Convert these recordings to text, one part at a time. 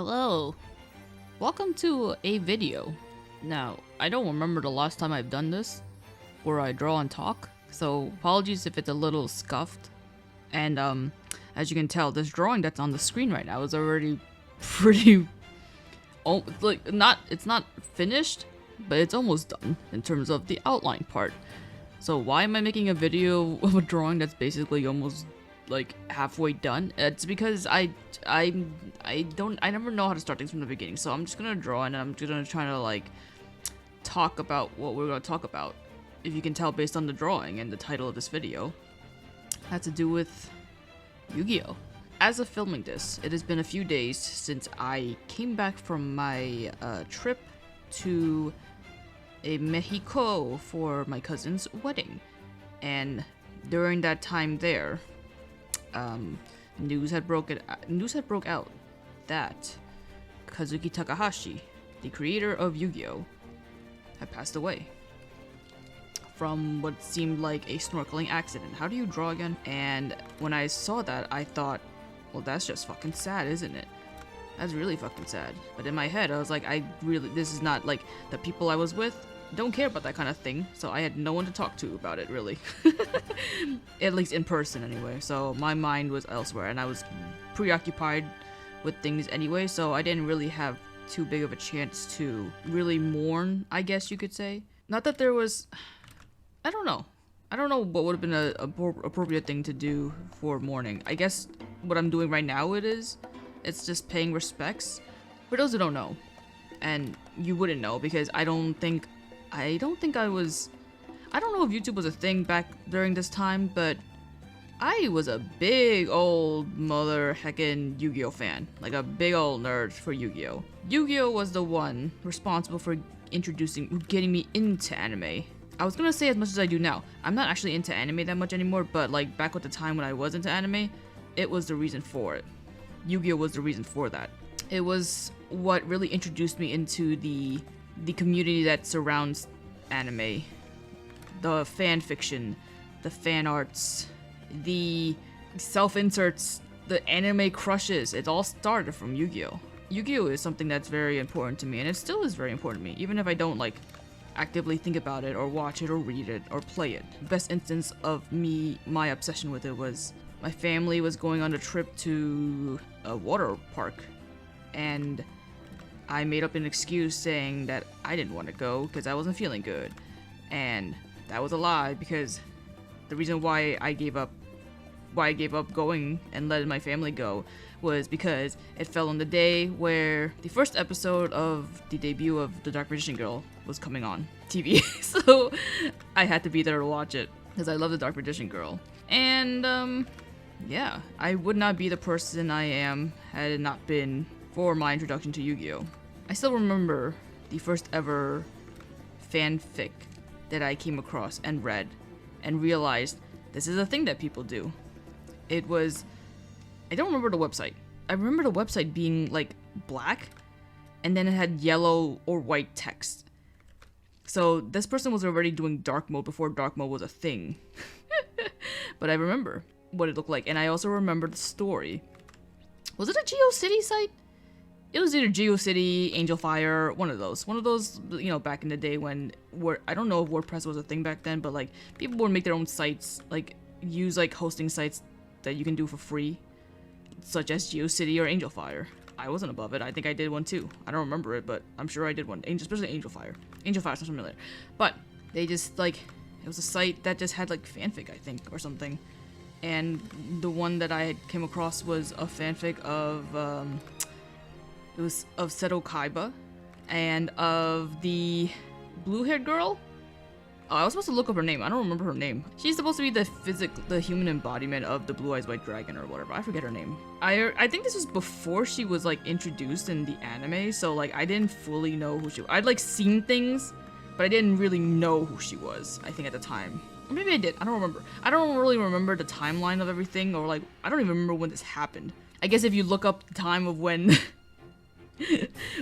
Hello, welcome to a video. Now, I don't remember the last time I've done this, where I draw and talk, so apologies if it's a little scuffed. And as you can tell, this drawing that's on the screen right now is already pretty, it's not finished, but it's almost done in terms of the outline part. So why am I making a video of a drawing that's basically almost like halfway done? It's because I never know how to start things from the beginning, so I'm just gonna draw and I'm just gonna try to like talk about what we're gonna talk about. If you can tell based on the drawing and the title of this video, had to do with Yu-Gi-Oh! As of filming this, it has been a few days since I came back from my trip to Mexico for my cousin's wedding, and during that time there, news had broke out that Kazuki Takahashi, the creator of Yu-Gi-Oh!, had passed away from what seemed like a snorkeling accident. How do you draw again? And when I saw that, I thought, well, that's just fucking sad, isn't it? That's really fucking sad. But in my head, I was like, this is not like the people I was with don't care about that kind of thing, so I had no one to talk to about it, really. At least in person, anyway. So my mind was elsewhere, and I was preoccupied with things anyway, so I didn't really have too big of a chance to really mourn, I guess you could say. Not that there was... I don't know what would have been a appropriate thing to do for mourning. I guess what I'm doing right now it's just paying respects. For those who don't know, and you wouldn't know because I don't know if YouTube was a thing back during this time, but I was a big old mother heckin' Yu-Gi-Oh fan. Like a big old nerd for Yu-Gi-Oh! Yu-Gi-Oh! Was the one responsible for getting me into anime. I was gonna say as much as I do now. I'm not actually into anime that much anymore, but like back at the time when I was into anime, it was the reason for it. Yu-Gi-Oh! Was the reason for that. It was what really introduced me into the community that surrounds anime. The fan fiction, the fan arts, the self-inserts, the anime crushes. It all started from Yu-Gi-Oh! Yu-Gi-Oh! Is something that's very important to me, and it still is very important to me, even if I don't like actively think about it or watch it or read it or play it. The best instance of my obsession with it was my family was going on a trip to a water park, and I made up an excuse saying that I didn't want to go because I wasn't feeling good. And that was a lie, because the reason why I gave up going and letting my family go was because it fell on the day where the first episode of the debut of The Dark Magician Girl was coming on TV. So I had to be there to watch it because I love The Dark Magician Girl. And yeah, I would not be the person I am had it not been for my introduction to Yu-Gi-Oh! I still remember the first ever fanfic that I came across and read and realized this is a thing that people do. It was... I don't remember the website. I remember the website being like black and then it had yellow or white text. So this person was already doing dark mode before dark mode was a thing. But I remember what it looked like, and I also remember the story. Was it a GeoCity site? It was either GeoCity, Angel Fire, one of those, you know, back in the day when I don't know if WordPress was a thing back then, but like people would make their own sites, like use like hosting sites that you can do for free, such as GeoCity or Angel Fire. I wasn't above it. I think I did one too. I don't remember it, but I'm sure I did one. Especially Angel Fire. Angel Fire sounds familiar. But they just like, it was a site that just had like fanfic, I think, or something. And the one that I came across was a fanfic of it was of Seto Kaiba and of the blue-haired girl. Oh, I was supposed to look up her name. I don't remember her name. She's supposed to be the human embodiment of the Blue Eyes White Dragon or whatever. I forget her name. I think this was before she was like introduced in the anime, so like I didn't fully know who she was. I'd like seen things, but I didn't really know who she was, I think, at the time. Or maybe I did. I don't remember. I don't really remember the timeline of everything, or like I don't even remember when this happened. I guess if you look up the time of when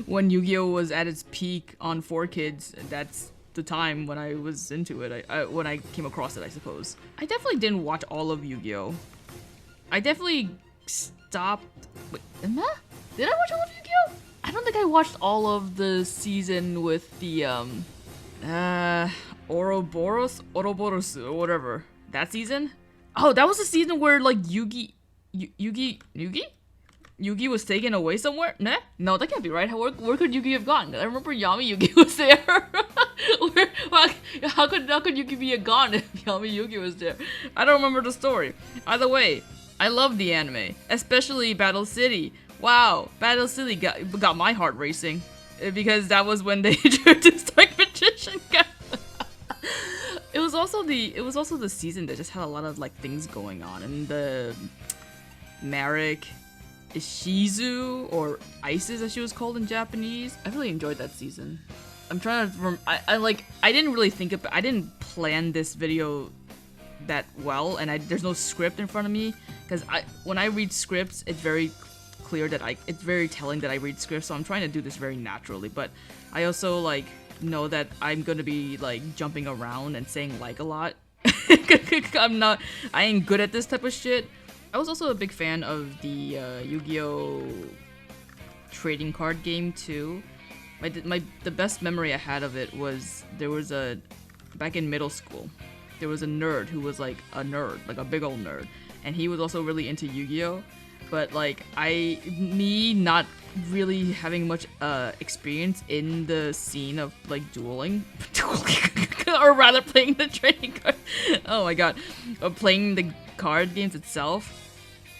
when Yu-Gi-Oh! Was at its peak on 4Kids, that's the time when I was into it, when I came across it, I suppose. I definitely didn't watch all of Yu-Gi-Oh! I definitely stopped... Wait, did I watch all of Yu-Gi-Oh? I watched all of the season with the Ouroboros or whatever. That season? Oh, that was the season where like Yugi was taken away somewhere? Nah? No, that can't be right. Where could Yugi have gone? I remember Yami Yugi was there. How could Yugi be gone if Yami Yugi was there? I don't remember the story. Either way, I love the anime, especially Battle City. Wow, Battle City got my heart racing because that was when they introduced Dark Magician guy. It was also the season that just had a lot of like things going on, and the Marek Ishizu, or Isis as she was called in Japanese. I really enjoyed that season. I'm trying to I didn't plan this video that well, and there's no script in front of me, because when I read scripts, it's very clear that it's very telling that I read scripts, so I'm trying to do this very naturally, but I also like know that I'm gonna be like jumping around and saying like a lot. I ain't good at this type of shit. I was also a big fan of the Yu-Gi-Oh! Trading card game too. The best memory I had of it was back in middle school, there was a nerd who was like a nerd, like a big old nerd, and he was also really into Yu-Gi-Oh! But like me not really having much experience in the scene of like dueling, or rather playing the trading card. Oh my god, playing the card games itself.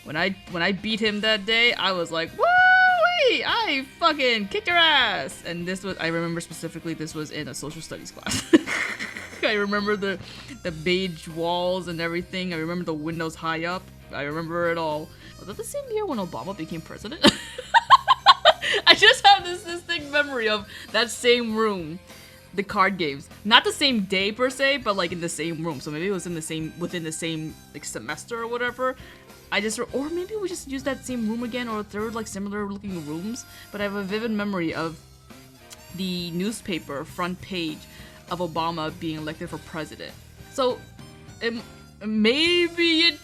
When I beat him that day, I was like, woo-wee! I fucking kicked your ass! And I remember specifically, this was in a social studies class. I remember the beige walls and everything. I remember the windows high up. I remember it all. Was that the same year when Obama became president? I just have this distinct memory of that same room, the card games. Not the same day per se, but like in the same room. So maybe it was within the same like semester or whatever. Or maybe we just used that same room again, or third like similar looking rooms. But I have a vivid memory of the newspaper front page of Obama being elected for president. So maybe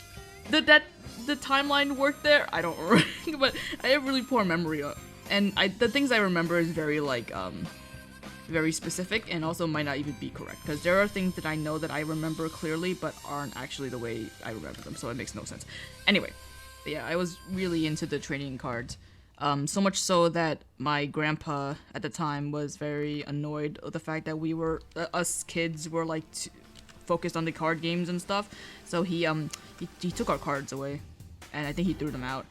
the timeline worked there. I don't remember, but I have really poor memory of, and the things I remember is very like very specific, and also might not even be correct, because there are things that I know that I remember clearly but aren't actually the way I remember them, so it makes no sense. Anyway, yeah, I was really into the trading cards, so much so that my grandpa at the time was very annoyed with the fact that us kids were like focused on the card games and stuff, so he took our cards away, and I think he threw them out.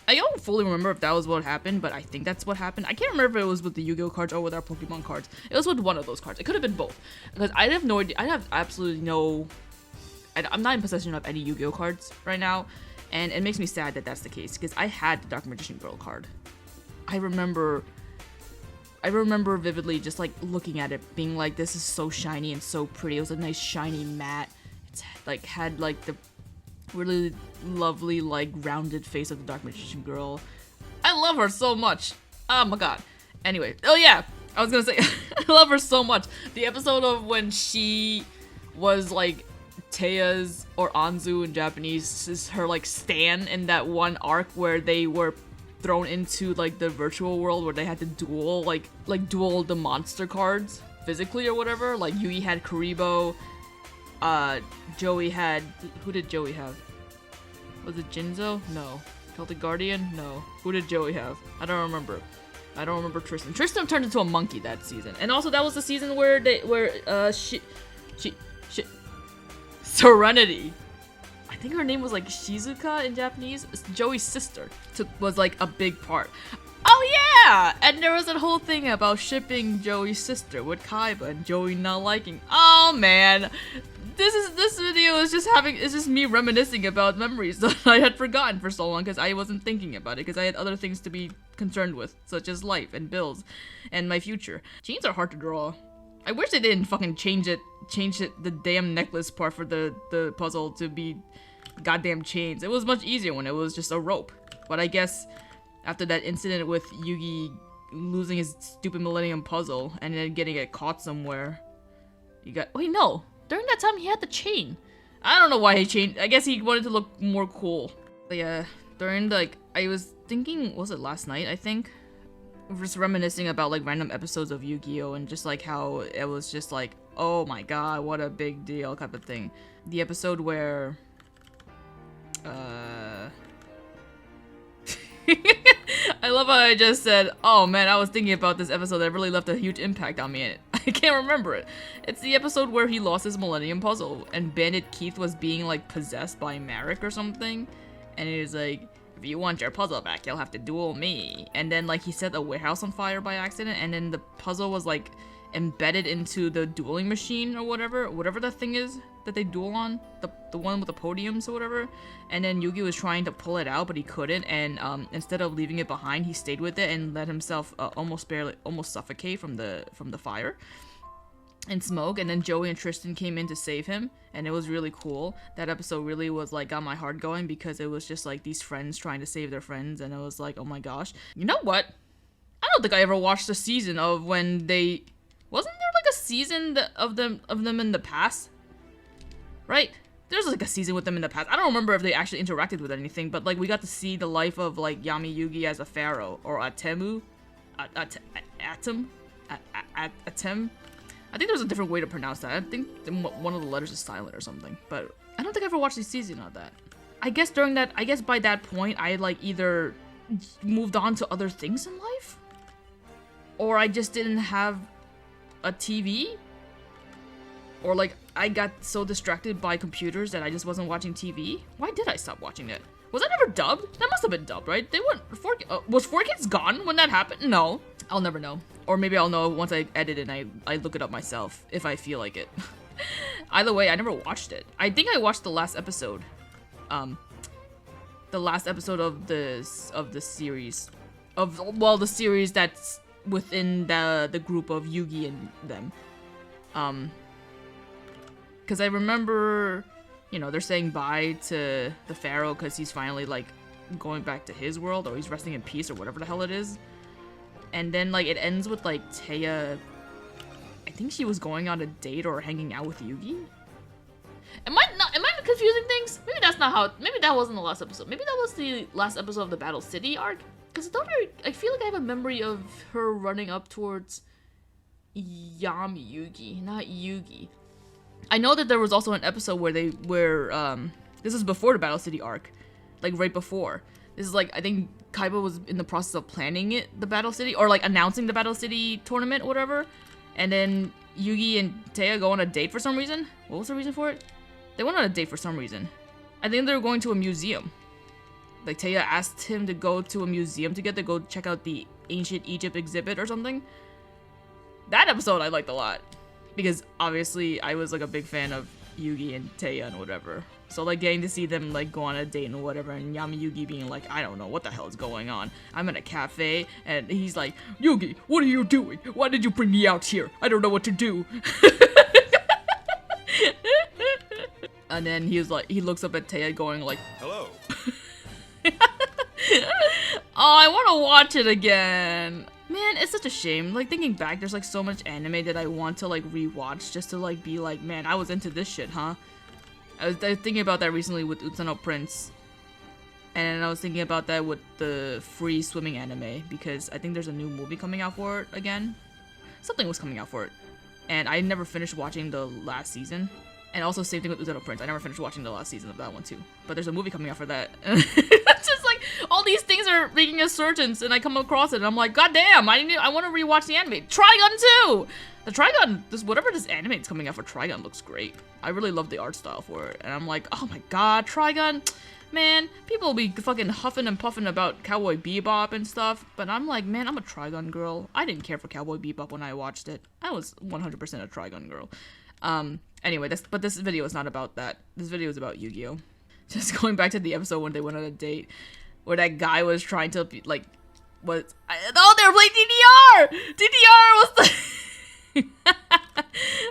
I don't fully remember if that was what happened, but I think that's what happened. I can't remember if it was with the Yu-Gi-Oh cards or with our Pokemon cards. It was with one of those cards. It could have been both, because I have no idea. I have absolutely no. I'm not in possession of any Yu-Gi-Oh cards right now, and it makes me sad that that's the case, because I had the Dark Magician Girl card. I remember vividly just like looking at it, being like, "This is so shiny and so pretty." It was a nice shiny matte. It's like had like the really lovely like rounded face of the Dark Magician Girl. I love her so much. Oh my god. Anyway, oh yeah, I was gonna say I love her so much. The episode of when she was like Teia's, or Anzu in Japanese, is her like stan in that one arc where they were thrown into like the virtual world where they had to duel duel the monster cards physically or whatever. Like Yui had Kuribo, Joey had, who did Joey have? Was it Jinzo? No. Celtic Guardian? No. Who did Joey have? I don't remember. I don't remember Tristan. Tristan turned into a monkey that season. And also that was the season where Serenity, I think her name was like Shizuka in Japanese. Joey's sister was like a big part. Oh yeah! And there was that whole thing about shipping Joey's sister with Kaiba and Joey not liking. Oh man! This video is just me reminiscing about memories that I had forgotten for so long, because I wasn't thinking about it, because I had other things to be concerned with, such as life and bills and my future. Chains are hard to draw. I wish they didn't fucking change the damn necklace part for the puzzle to be goddamn chains. It was much easier when it was just a rope. But I guess after that incident with Yugi losing his stupid Millennium Puzzle and then getting it caught somewhere, wait, no. During that time, he had the chain. I don't know why he changed. I guess he wanted to look more cool. But yeah, during I was thinking, was it last night, I think? just reminiscing about like random episodes of Yu-Gi-Oh! And just like how it was just like, oh my god, what a big deal type of thing. The episode where I love how I just said, oh man, I was thinking about this episode that really left a huge impact on me. I can't remember it. It's the episode where he lost his Millennium Puzzle and Bandit Keith was being like possessed by Marek or something. And he was like, if you want your puzzle back, you'll have to duel me. And then like he set a warehouse on fire by accident, and then the puzzle was like embedded into the dueling machine or whatever that thing is that they duel on, the one with the podiums or whatever. And then Yugi was trying to pull it out, but he couldn't, and instead of leaving it behind, he stayed with it and let himself almost suffocate from the fire and smoke. And then Joey and Tristan came in to save him, and it was really cool. That episode really was like got my heart going, because it was just like these friends trying to save their friends, and it was like, oh my gosh. You know what? I don't think I ever watched a season of when they... Wasn't there like a season of them in the past? Right? There's like a season with them in the past. I don't remember if they actually interacted with anything, but like we got to see the life of like Yami Yugi as a pharaoh, or Atemu, Atem. I think there's a different way to pronounce that. I think one of the letters is silent or something, but I don't think I ever watched the season of that. I guess by that point, I like either moved on to other things in life, or I just didn't have a TV, or like I got so distracted by computers that I just wasn't watching TV. Why did I stop watching it? Was that ever dubbed? That must have been dubbed, right? They weren't. Was 4Kids gone when that happened? No. I'll never know. Or maybe I'll know once I edit it and I look it up myself if I feel like it. Either way, I never watched it. I think I watched the last episode. The last episode of the series. The series that's within the group of Yugi and them. Because I remember, you know, they're saying bye to the Pharaoh because he's finally, like, going back to his world, or he's resting in peace, or whatever the hell it is. And then, like, it ends with, like, Taya... I think she was going on a date or hanging out with Yugi? Am I confusing things? Maybe that's not how... Maybe that wasn't the last episode. Maybe that was the last episode of the Battle City arc? Because I feel like I have a memory of her running up towards Yami Yugi, not Yugi. I know that there was also an episode where this is before the Battle City arc, like right before. This is like, I think Kaiba was in the process of planning the Battle City, or like announcing the Battle City tournament or whatever. And then Yugi and Taya go on a date for some reason. What was the reason for it? They went on a date for some reason. I think they were going to a museum. Like Taya asked him to go to a museum together, go check out the ancient Egypt exhibit or something. That episode I liked a lot. Because obviously I was like a big fan of Yugi and Taya and whatever. So like getting to see them like go on a date and whatever, and Yami Yugi being like, I don't know what the hell is going on. I'm in a cafe and he's like, Yugi, what are you doing? Why did you bring me out here? I don't know what to do. And then he was like, he looks up at Taya going like, hello. Oh, I want to watch it again. Man, it's such a shame. Like, thinking back, there's, like, so much anime that I want to, like, rewatch just to, like, be like, man, I was into this shit, huh? I was thinking about that recently with Utano Prince. And I was thinking about that with the free swimming anime, because I think there's a new movie coming out for it again. Something was coming out for it. And I never finished watching the last season. And also, same thing with Utano Prince. I never finished watching the last season of that one, too. But there's a movie coming out for that. It's just like, all these things are making a surgence, and I come across it, and I'm like, god damn, I want to rewatch the anime. Trigun, too! The Trigun, whatever this anime is coming out for Trigun looks great. I really love the art style for it. And I'm like, oh my god, Trigun. Man, people will be fucking huffing and puffing about Cowboy Bebop and stuff. But I'm like, man, I'm a Trigun girl. I didn't care for Cowboy Bebop when I watched it. I was 100% a Trigun girl. Anyway, but this video is not about that. This video is about Yu-Gi-Oh! Just going back to the episode when they went on a date, where that guy was trying to be, like, they were playing DDR! DDR was the...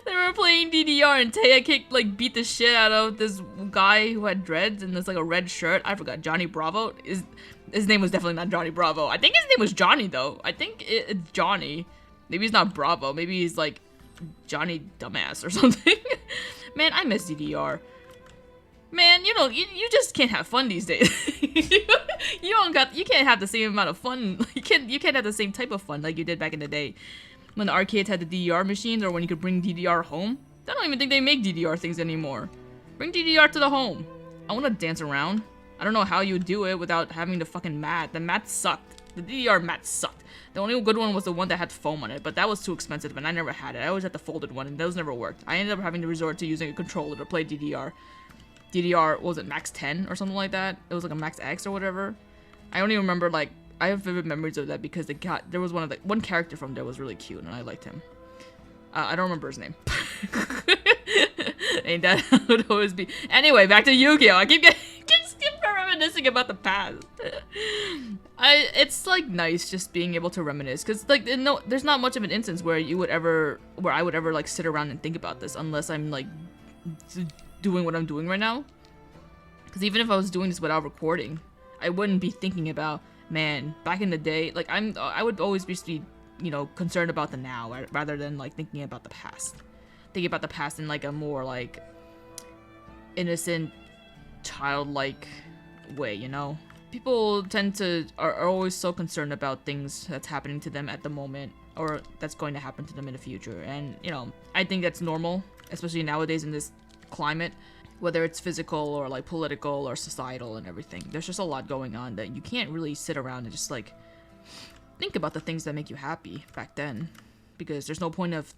They were playing DDR, and Taya beat the shit out of this guy who had dreads and there's like a red shirt. I forgot, Johnny Bravo? His name was definitely not Johnny Bravo. I think his name was Johnny, though. I think it's Johnny. Maybe he's not Bravo. Maybe he's like Johnny Dumbass or something. Man, I miss DDR. Man, you just can't have fun these days. You can't have the same amount of fun. You can't have the same type of fun like you did back in the day when the arcades had the DDR machines or when you could bring DDR home. I don't even think they make DDR things anymore. Bring DDR to the home. I want to dance around. I don't know how you would do it without having the fucking mat. The mat sucked. The DDR mat sucked. The only good one was the one that had foam on it, but that was too expensive and I never had it. I always had the folded one and those never worked. I ended up having to resort to using a controller to play DDR. DDR, was it max 10 or something like that? It was like a max X or whatever. I don't even remember, like, I have vivid memories of that because there was one character from there was really cute and I liked him. I don't remember his name. Ain't that would always be. Anyway, back to Yu-Gi-Oh! I keep reminiscing about the past. It's like nice just being able to reminisce because like there's not much of an instance where I would ever like sit around and think about this unless I'm like doing what I'm doing right now. Because even if I was doing this without recording, I wouldn't be thinking about, man, back in the day. Like I would always be concerned about the now rather than like thinking about the past. Thinking about the past in like a more like innocent, childlike way, People are always so concerned about things that's happening to them at the moment or that's going to happen to them in the future. And, I think that's normal, especially nowadays in this climate, whether it's physical or like political or societal and everything. There's just a lot going on that you can't really sit around and just like think about the things that make you happy back then, because there's no point of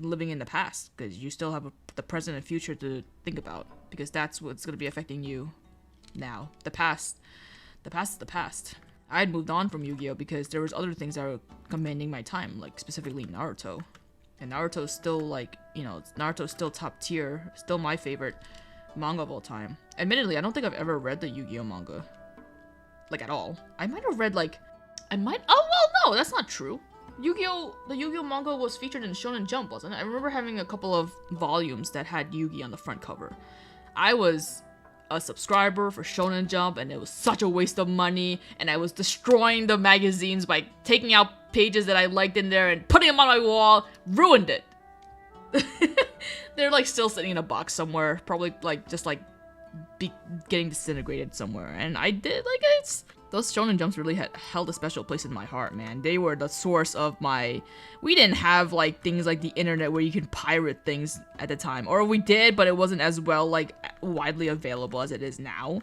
living in the past because you still have the present and future to think about, because that's what's going to be affecting you now. The past is the past. I had moved on from Yu-Gi-Oh because there was other things that were commanding my time, like specifically Naruto. And Naruto's still like, Naruto's still top tier, still my favorite manga of all time. Admittedly, I don't think I've ever read the Yu-Gi-Oh manga. Like, at all. I might have read, like, oh, well, no, that's not true. The Yu-Gi-Oh manga was featured in Shonen Jump, wasn't it? I remember having a couple of volumes that had Yu-Gi on the front cover. I was a subscriber for Shonen Jump, and it was such a waste of money, and I was destroying the magazines by taking out pages that I liked in there and putting them on my wall. Ruined it. They're like still sitting in a box somewhere, probably like just like getting disintegrated somewhere. And I did like those Shonen Jumps really held a special place in my heart, man. They were the source of we didn't have like things like the internet where you can pirate things at the time, or we did, but it wasn't as well like widely available as it is now.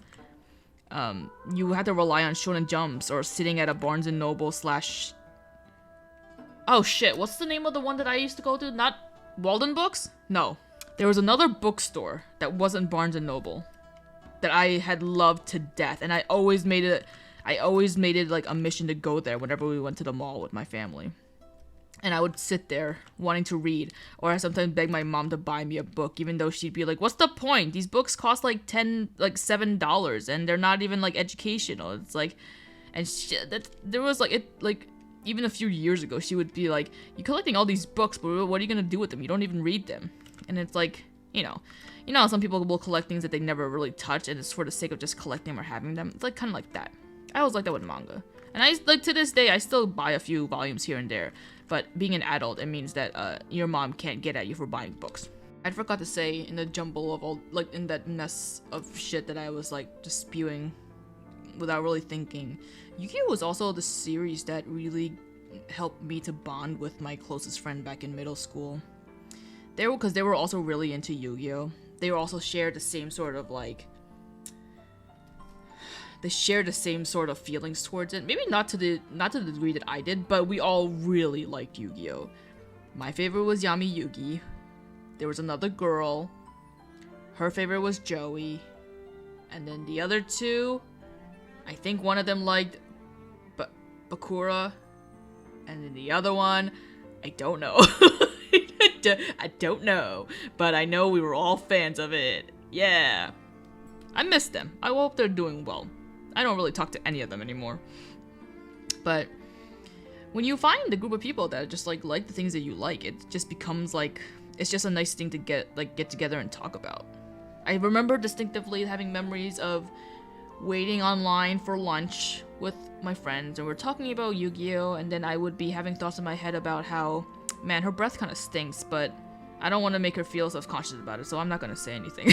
You had to rely on Shonen Jumps or sitting at a Barnes and Noble / oh shit, what's the name of the one that I used to go to? Not Walden Books? No. There was another bookstore that wasn't Barnes and Noble that I had loved to death, and I always made it like a mission to go there whenever we went to the mall with my family. And I would sit there wanting to read, or I sometimes beg my mom to buy me a book, even though she'd be like, what's the point? These books cost like $7, and they're not even like educational. It's like, and there was like even a few years ago, she would be like, you're collecting all these books, but what are you gonna do with them? You don't even read them. And it's like, how some people will collect things that they never really touch, and it's for the sake of just collecting them or having them. It's like kind of like that. I always like that with manga. And I like to this day, I still buy a few volumes here and there. But being an adult, it means that your mom can't get at you for buying books. I forgot to say, in the jumble of all, like in that mess of shit that I was like just spewing without really thinking, Yu-Gi-Oh was also the series that really helped me to bond with my closest friend back in middle school. Because they were also really into Yu-Gi-Oh. They were also shared the same sort of like, they shared the same sort of feelings towards it. Maybe not to the degree that I did, but we all really liked Yu-Gi-Oh. My favorite was Yami Yugi. There was another girl. Her favorite was Joey. And then the other two, I think one of them liked Bakura. And then the other one, I don't know. I don't know. But I know we were all fans of it. Yeah. I miss them. I hope they're doing well. I don't really talk to any of them anymore. But when you find a group of people that just like the things that you like, it just becomes like, it's just a nice thing to get together and talk about. I remember distinctively having memories of waiting online for lunch with my friends, and we're talking about Yu-Gi-Oh, and then I would be having thoughts in my head about how, man, her breath kind of stinks, but I don't want to make her feel self-conscious about it, so I'm not going to say anything.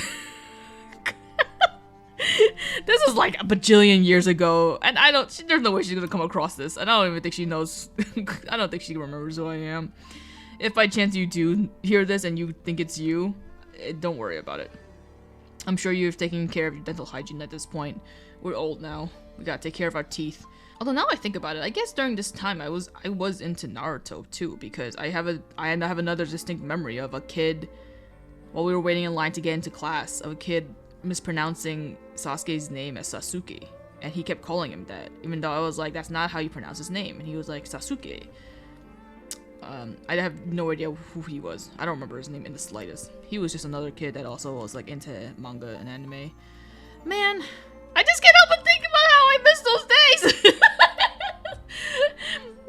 This is like a bajillion years ago, and there's no way she's gonna come across this, and I don't even think she knows. I don't think she remembers who I am. If by chance you do hear this and you think it's you, don't worry about it. I'm sure you're taking care of your dental hygiene at this point. We're old now. We gotta take care of our teeth. Although now I think about it, I guess during this time I was into Naruto too, because I have another distinct memory of a kid while we were waiting in line to get into class, of a kid mispronouncing Sasuke's name as Sasuke, and he kept calling him that, even though I was like, that's not how you pronounce his name, and he was like, Sasuke. I have no idea who he was. I don't remember his name in the slightest. He was just another kid that also was like into manga and anime. Man, I just can't help but think about how I miss those days.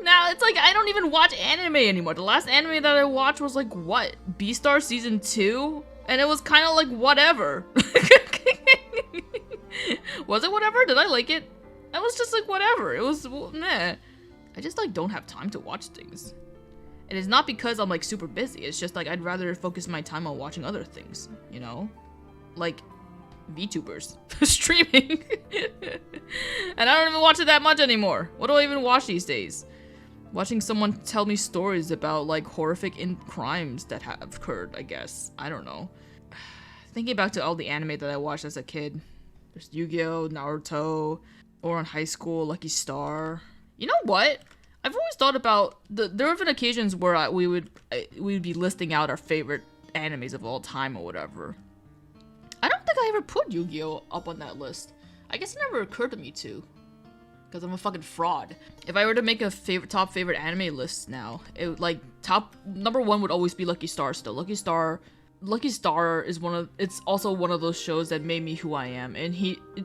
Now it's like I don't even watch anime anymore. The last anime that I watched was like what? Beastar season 2? And it was kind of like whatever. Was it whatever? Did I like it? I was just like whatever. It was meh. I just like don't have time to watch things. And it's not because I'm like super busy. It's just like I'd rather focus my time on watching other things, you know? Like VTubers streaming. And I don't even watch it that much anymore. What do I even watch these days? Watching someone tell me stories about like horrific crimes that have occurred, I guess. I don't know. Thinking back to all the anime that I watched as a kid. There's Yu-Gi-Oh, Naruto, or in high school, Lucky Star. You know what? I've always thought about there have been occasions where we would be listing out our favorite animes of all time or whatever. I don't think I ever put Yu-Gi-Oh up on that list. I guess it never occurred to me to, because I'm a fucking fraud. If I were to make a top favorite anime list now, it would, like number 1 would always be Lucky Star still. Lucky Star is it's also one of those shows that made me who I am, and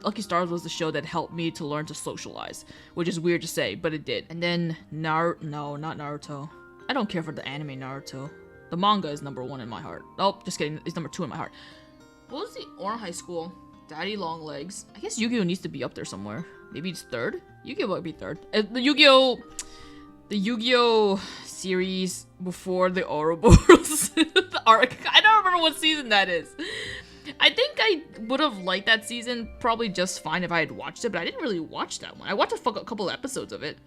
Lucky Stars was the show that helped me to learn to socialize, which is weird to say, but it did. And then no, not Naruto. I don't care for the anime Naruto. The manga is number 1 in my heart. Oh, just kidding, it's number 2 in my heart. What was the Oran High School? Daddy Long Legs. I guess Yu-Gi-Oh needs to be up there somewhere. Maybe it's 3rd? Yu-Gi-Oh might be 3rd. The Yu-Gi-Oh series before the Ouroboros arc. I don't remember what season that is. I think I would have liked that season probably just fine if I had watched it, but I didn't really watch that one. I watched a couple episodes of it.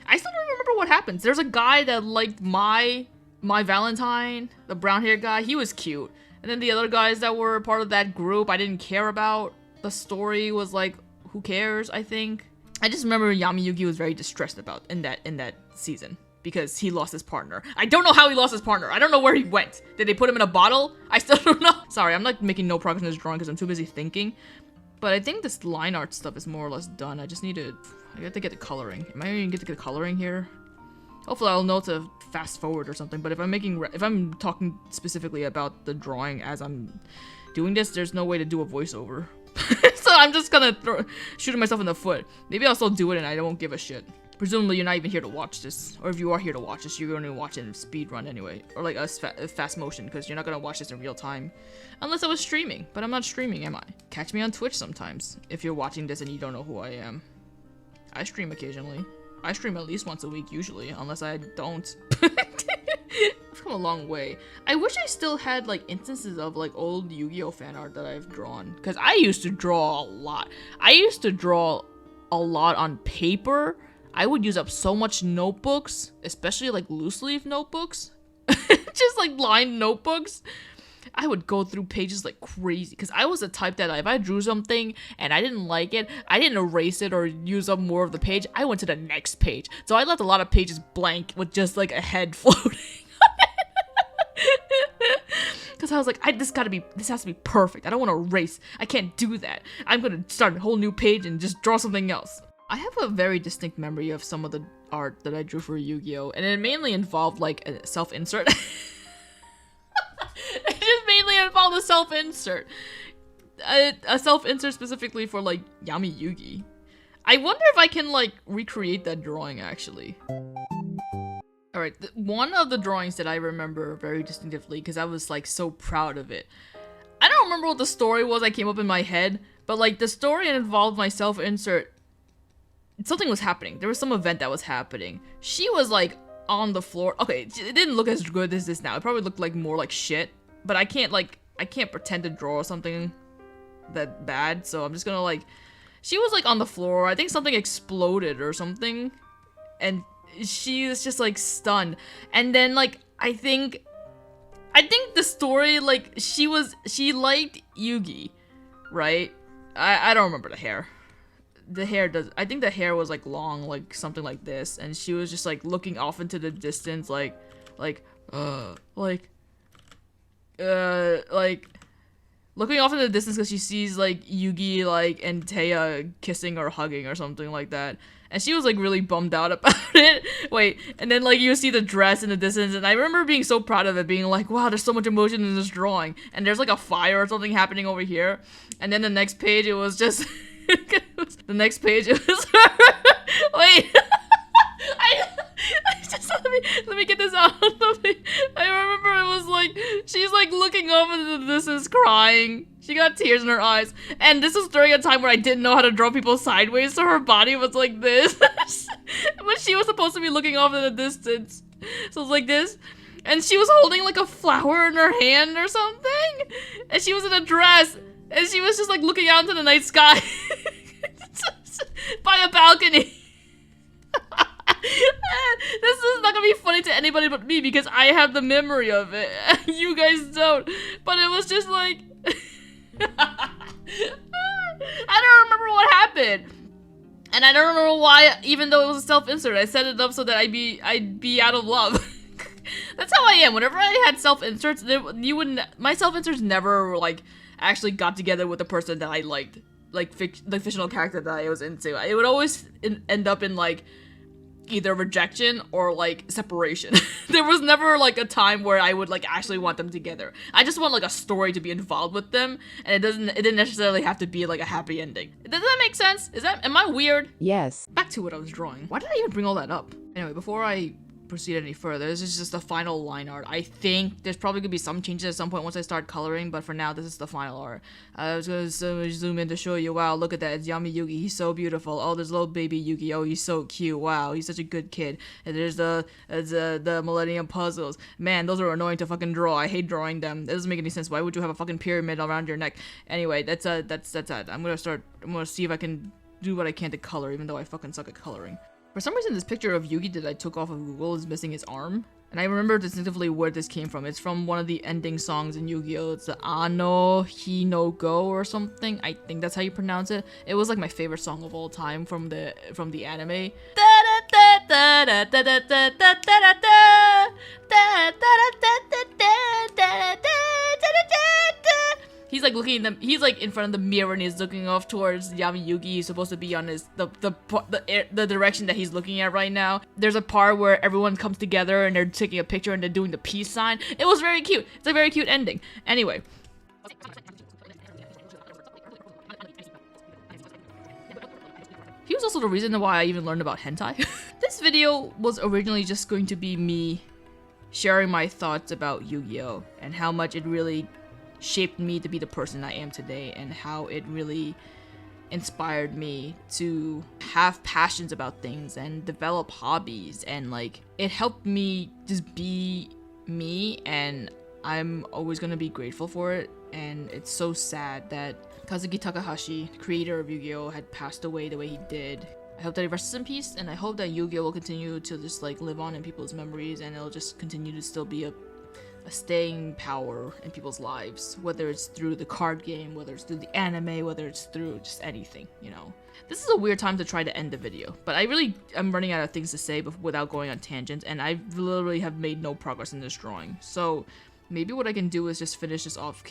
I still don't remember what happens. There's a guy that liked my Valentine, the brown hair guy. He was cute. And then the other guys that were part of that group, I didn't care about. The story was like, who cares, I think. I just remember Yami Yugi was very distressed about in that season because he lost his partner. I don't know how he lost his partner. I don't know where he went. Did they put him in a bottle? I still don't know. Sorry, I'm like making no progress in this drawing because I'm too busy thinking. But I think this line art stuff is more or less done. I have to get the coloring. Am I even get to get coloring here? Hopefully I'll know to fast forward or something. But if I'm talking specifically about the drawing as I'm doing this, there's no way to do a voiceover. So I'm just gonna shooting myself in the foot. Maybe I'll still do it and I won't give a shit. Presumably you're not even here to watch this. Or if you are here to watch this, you're gonna watch it in speed run anyway. Or like a fast motion, because you're not gonna watch this in real time. Unless I was streaming. But I'm not streaming, am I? Catch me on Twitch sometimes, if you're watching this and you don't know who I am. I stream occasionally. I stream at least once a week usually, unless I don't. I've come a long way. I wish I still had like instances of like old Yu-Gi-Oh fan art that I've drawn, because I used to draw a lot. I used to draw a lot on paper. I would use up so much notebooks, especially like loose leaf notebooks. Just like lined notebooks. I would go through pages like crazy, because I was the type that if I drew something and I didn't like it, I didn't erase it or use up more of the page. I went to the next page. So I left a lot of pages blank with just like a head floating. Because I was like, this has to be perfect. I don't want to erase. I can't do that. I'm going to start a whole new page and just draw something else. I have a very distinct memory of some of the art that I drew for Yu-Gi-Oh! And it mainly involved like a self-insert. It just mainly involved a self-insert. A self-insert specifically for like Yami Yugi. I wonder if I can like recreate that drawing actually. Alright, one of the drawings that I remember very distinctively, because I was like so proud of it. I don't remember what the story was that came up in my head, but like the story involved my self-insert. Something was happening. There was some event that was happening. She was like on the floor. Okay, it didn't look as good as this now. It probably looked like more like shit. But I can't pretend to draw something that bad. So I'm just gonna like she was like on the floor. I think something exploded or something, and she was just like stunned. And then like I think the story, like she liked Yugi, right? I don't remember the hair. I think the hair was like long, like something like this, and she was just like looking off into the distance, like looking off in the distance because she sees like Yugi like and Taya kissing or hugging or something like that, and she was like really bummed out about it. Wait, and then like you see the dress in the distance, and I remember being so proud of it, being like, wow, there's so much emotion in this drawing, and there's like a fire or something happening over here, and then the next page it was just the next page it was wait. I just let me get this out. I remember it was like she's like looking up into the distance crying. She got tears in her eyes, and this was during a time where I didn't know how to draw people sideways, so her body was like this. But she was supposed to be looking off in the distance, so it was like this, and she was holding like a flower in her hand or something, and she was in a dress, and she was just like looking out into the night sky by a balcony. This is not gonna be funny to anybody but me because I have the memory of it. You guys don't. But it was just like I don't remember what happened. And I don't know why, even though it was a self-insert, I set it up so that I'd be out of love. That's how I am. Whenever I had self-inserts, my self-inserts never like actually got together with the person that I liked, like the fictional character that I was into. It would always end up in like either rejection or like separation. There was never like a time where I would like actually want them together. I just want like a story to be involved with them, and it didn't necessarily have to be like a happy ending. Does that make sense? Am I weird? Yes. Back to what I was drawing. Why did I even bring all that up? Anyway, before I proceed any further, this is just the final line art. I think there's probably gonna be some changes at some point once I start coloring, but for now this is the final art. I was gonna zoom in to show you. Wow, look at that, it's Yami Yugi, he's so beautiful. Oh, there's little baby Yugi, oh, he's so cute. Wow, he's such a good kid. And there's the Millennium Puzzles. Man, those are annoying to fucking draw. I hate drawing them. That doesn't make any sense. Why would you have a fucking pyramid around your neck? Anyway, that's it. I'm gonna see if I can do what I can to color, even though I fucking suck at coloring. For some reason, this picture of Yugi that I took off of Google is missing his arm. And I remember distinctively where this came from. It's from one of the ending songs in Yu-Gi-Oh! It's the Ano Hi no Go or something. I think that's how you pronounce it. It was like my favorite song of all time from the anime. He's like looking at them. He's like in front of the mirror and he's looking off towards Yami Yugi. He's supposed to be on the direction that he's looking at right now. There's a part where everyone comes together and they're taking a picture and they're doing the peace sign. It was very cute. It's a very cute ending. Anyway. He was also the reason why I even learned about hentai. This video was originally just going to be me sharing my thoughts about Yu-Gi-Oh! And how much it really shaped me to be the person I am today, and how it really inspired me to have passions about things and develop hobbies, and like it helped me just be me, and I'm always gonna be grateful for it. And it's so sad that Kazuki Takahashi, creator of Yu-Gi-Oh!, had passed away the way he did. I hope that he rests in peace, and I hope that Yu-Gi-Oh! Will continue to just like live on in people's memories, and it'll just continue to still be a staying power in people's lives, whether it's through the card game, whether it's through the anime, whether it's through just anything, you know. This is a weird time to try to end the video, but I'm running out of things to say without going on tangents, and I literally have made no progress in this drawing. So maybe what I can do is just finish this off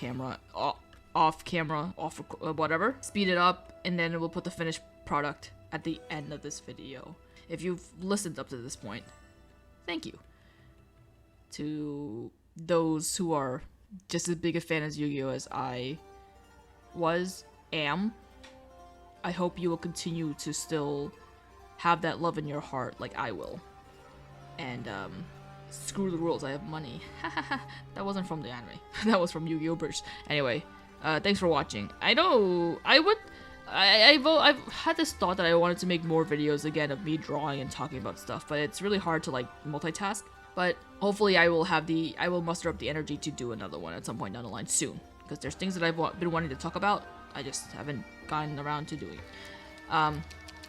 whatever, speed it up, and then we'll put the finished product at the end of this video. If you've listened up to this point, thank you. To those who are just as big a fan as Yu-Gi-Oh! As I am, I hope you will continue to still have that love in your heart like I will. And screw the rules, I have money. That wasn't from the anime. That was from Yu-Gi-Oh! Bridge. Anyway, thanks for watching. I've had this thought that I wanted to make more videos again of me drawing and talking about stuff, but it's really hard to like multitask. But hopefully I will muster up the energy to do another one at some point down the line soon, because there's things that I've been wanting to talk about. I just haven't gotten around to doing.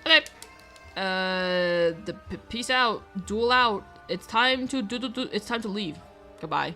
Okay. Peace out. Duel out. It's time to it's time to leave. Goodbye.